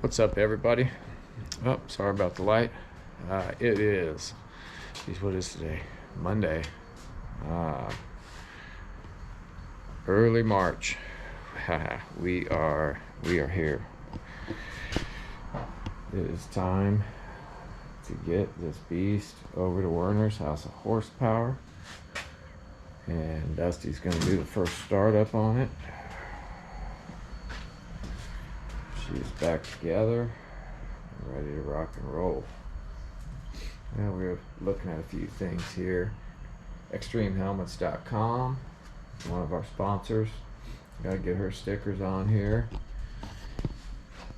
What's up, everybody? Oh, sorry about the light. It is, geez, what is today? Monday. Early March. we are here. It is time to get this beast over to Werner's House of Horsepower, and Dusty's going to do the first startup on it. She's back together and ready to rock and roll. Now we're looking at a few things here. ExtremeHelmets.com, one of our sponsors. Gotta get her stickers on here.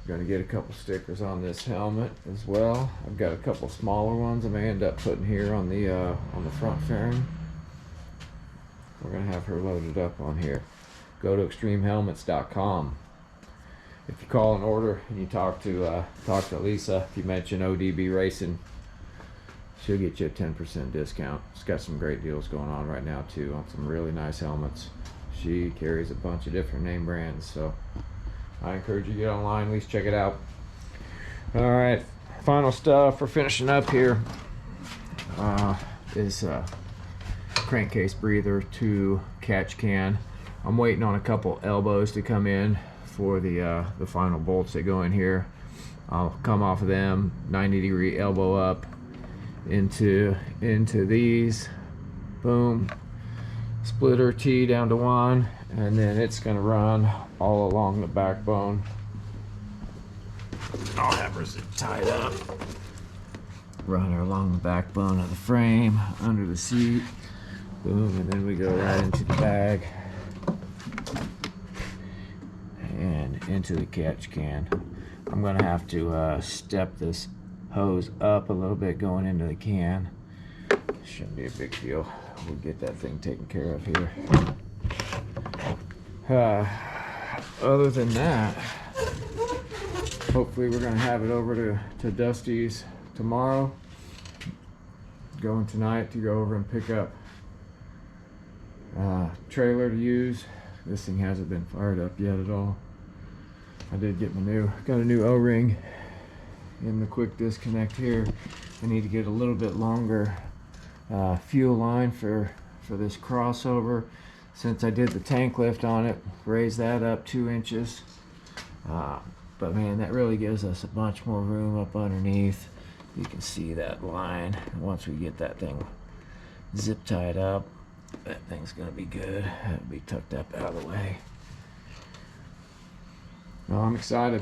Gonna get a couple stickers on this helmet as well. I've got a couple smaller ones I may end up putting here on the front fairing. We're gonna have her loaded up on here. Go to ExtremeHelmets.com. If you call an order and you talk to Lisa, if you mention ODB Racing, she'll get you a 10% discount. She's got some great deals going on right now too on some really nice helmets. She carries a bunch of different name brands, so I encourage you to get online, at least check it out. All right, final stuff we're finishing up here is crankcase breather to catch can. I'm waiting on a couple elbows to come in for the final bolts that go in here. I'll come off of them, 90-degree elbow up into these, boom, splitter T down to 1, and then it's going to run all along the backbone. I'll have her tied up, run her along the backbone of the frame, under the seat, boom, and then we go right into the bag and into the catch can. I'm gonna have to step this hose up a little bit going into the can. Shouldn't be a big deal. We'll get that thing taken care of here. Other than that, hopefully we're gonna have it over to Dusty's tomorrow. Going tonight to go over and pick up trailer to use. This thing hasn't been fired up yet at all. I did get got a new O-ring in the quick disconnect here. I need to get a little bit longer fuel line for this crossover. Since I did the tank lift on it, raised that up 2 inches. But man, that really gives us a bunch more room up underneath. You can see that line. Once we get that thing zip tied up, that thing's gonna be good. It'll be tucked up out of the way. Well, I'm excited.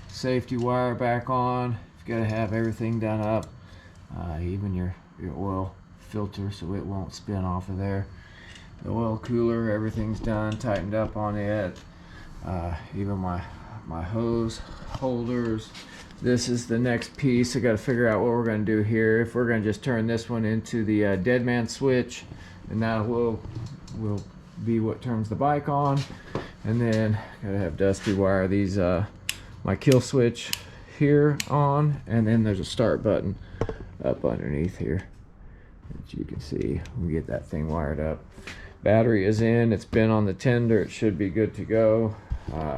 Safety wire back on. You've got to have everything done up, even your oil filter, so it won't spin off of there. The oil cooler, everything's done, tightened up on it. Even my hose holders. This is the next piece. I got to figure out what we're going to do here. If we're going to just turn this one into the deadman switch, and that will be what turns the bike on. And then gotta have Dusty wire these my kill switch here on, and then there's a start button up underneath here that you can see. We get that thing wired up. Battery is in, it's been on the tender, it should be good to go.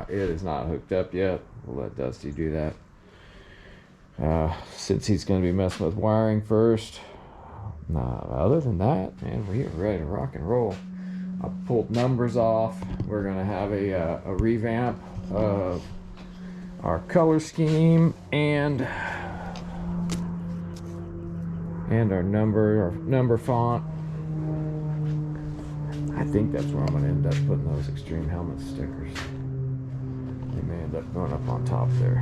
It is not hooked up yet. We'll let Dusty do that since he's going to be messing with wiring first. Other than that, man, we are ready to rock and roll. I pulled numbers off. We're gonna have a revamp of our color scheme and our number font. I think that's where I'm gonna end up putting those Extreme Helmet stickers. They may end up going up on top there.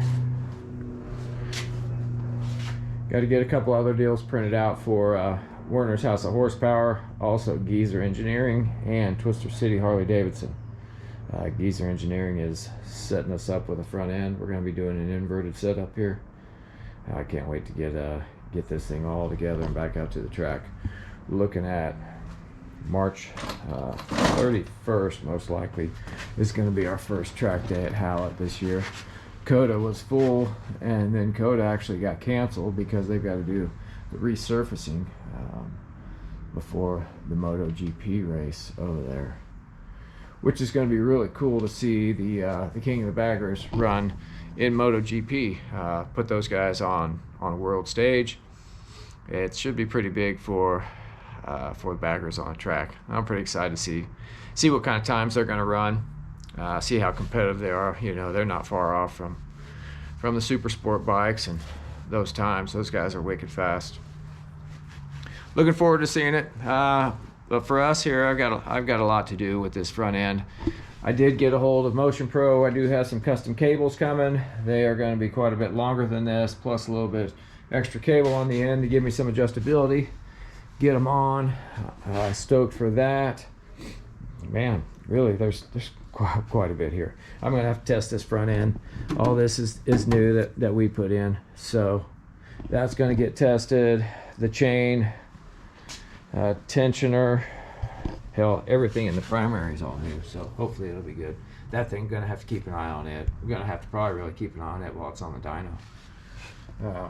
Got to get a couple other deals printed out for Werner's House of Horsepower, also Geezer Engineering, and Twister City Harley Davidson. Geezer Engineering is setting us up with a front end. We're going to be doing an inverted setup here. I can't wait to get this thing all together and back out to the track. Looking at March 31st, most likely, is going to be our first track day at Hallett this year. COTA was full, and then COTA actually got canceled because they've got to do the resurfacing before the MotoGP race over there, which is going to be really cool to see the King of the Baggers run in MotoGP. Put those guys on a world stage. It should be pretty big for the backers on the track. I'm pretty excited to see what kind of times they're going to run, see how competitive they are. You know, they're not far off from the super sport bikes, and those times, those guys are wicked fast. Looking forward to seeing it. But for us here, I've got a lot to do with this front end. I did get a hold of Motion Pro. I do have some custom cables coming. They are going to be quite a bit longer than this, plus a little bit extra cable on the end to give me some adjustability. Get them on. Stoked for that. Man, really, there's quite a bit here. I'm going to have to test this front end. All this is new that we put in, so that's going to get tested. The chain, tensioner, hell, everything in the primary is all new, so hopefully it'll be good. That thing's going to have to keep an eye on it. I'm going to have to probably really keep an eye on it while it's on the dyno.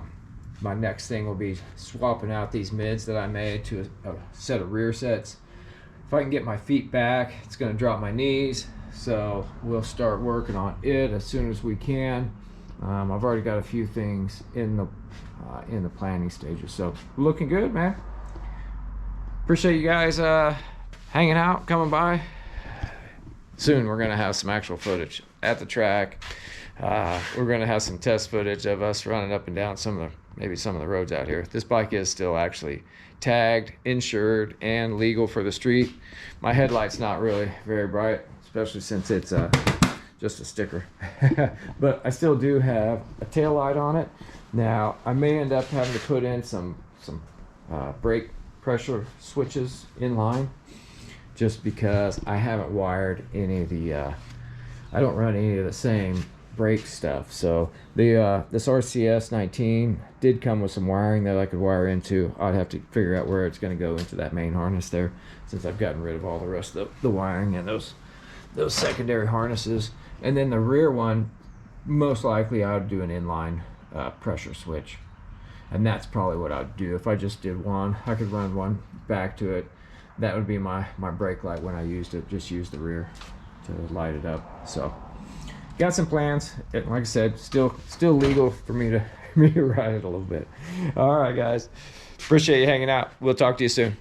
My next thing will be swapping out these mids that I made to a set of rear sets. If I can get my feet back, it's going to drop my knees, so we'll start working on it as soon as we can. I've already got a few things in the planning stages, so looking good, man. Appreciate you guys hanging out, coming by. Soon we're going to have some actual footage at the track. We're going to have some test footage of us running up and down maybe some of the roads out here. This bike is still actually tagged, insured, and legal for the street. My headlight's not really very bright, especially since it's just a sticker. But I still do have a tail light on it. Now I may end up having to put in some brake pressure switches in line, just because I haven't wired any of the I don't run any of the same brake stuff. So this RCS 19 did come with some wiring that I could wire into. I'd have to figure out where it's going to go into that main harness there, since I've gotten rid of all the rest of the wiring and those secondary harnesses. And then the rear one, most likely I would do an inline pressure switch, and that's probably what I'd do. If I just did one, I could run one back to it. That would be my brake light when I used it. Just use the rear to light it up. So got some plans. Like I said, still legal for me to ride it a little bit. All right, guys. Appreciate you hanging out. We'll talk to you soon.